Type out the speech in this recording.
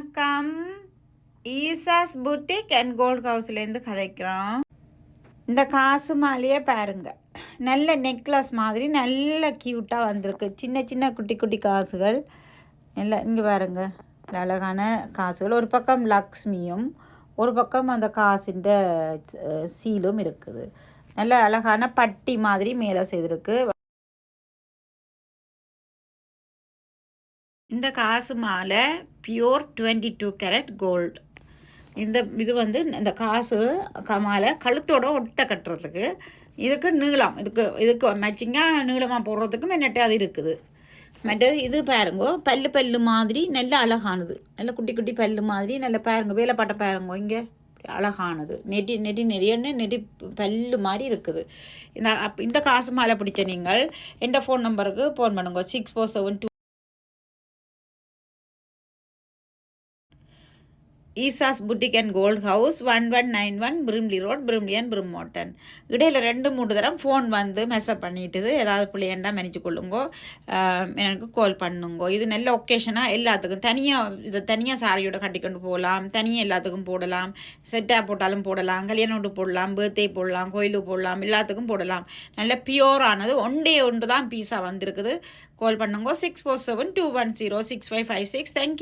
வணக்கம். ஈசாஸ் boutique and gold ஹவுஸ்லேருந்து கதைக்கிறோம். இந்த காசு மாலையே பாருங்க, நல்ல நெக்லஸ் மாதிரி நல்ல க்யூட்டாக வந்திருக்கு. சின்ன சின்ன குட்டி குட்டி காசுகள் எல்லாம் இங்கே பாருங்க, அழகான காசுகள். ஒரு பக்கம் லக்ஷ்மியும் ஒரு பக்கம் அந்த காசின் சீலும் இருக்குது. நல்ல அழகான பட்டி மாதிரி மேலே செய்திருக்கு. இந்த காசு மாலை பியூர் 22 கேரட் கோல்டு. இது இந்த காசு மாலை கழுத்தோட ஒட்ட கட்டுறதுக்கு, இதுக்கு நீளம், இதுக்கு மேட்சிங்காக நீளமாக போடுறதுக்கும் என்னட்டு அது இருக்குது. மற்றது இது பாருங்கோ, பல்லு மாதிரி நல்ல அழகானது. நல்ல குட்டி குட்டி பல்லு மாதிரி நல்ல பாருங்க, வேலைப்பாட்டை பாருங்கோ, இங்கே அழகானது. நெடி பல்லு மாதிரி இருக்குது. இந்த காசு மாலை பிடிச்ச நீங்கள் எந்த ஃபோன் நம்பருக்கு ஃபோன் பண்ணுங்க. 6472 ஈசாஸ் boutique and gold house, 1191 Brimley road, பிரிம்லியன் பிரிம்மோட்டன். இடையில் 2-3 தரம் ஃபோன் வந்து மெசேஜ் பண்ணிட்டுது. ஏதாவது பிள்ளையண்டா மன்னிச்சு கொள்ளுங்கோ, எனக்கு கால் பண்ணுங்கோ. இது நல்ல ஒகேஷனாக எல்லாத்துக்கும் தனியாக சாரியோட கட்டிக்கொண்டு போகலாம், தனியாக எல்லாத்துக்கும் போடலாம், செட்டாக போட்டாலும் போடலாம், கல்யாணம் போடலாம், பர்த்டே போடலாம், கோயிலுக்கு போடலாம், எல்லாத்துக்கும் போடலாம். நல்ல பியூரானது. ஒன்று தான் பீஸாக வந்திருக்குது. கால் பண்ணுங்கோ. 6472106556. தேங்க்யூ.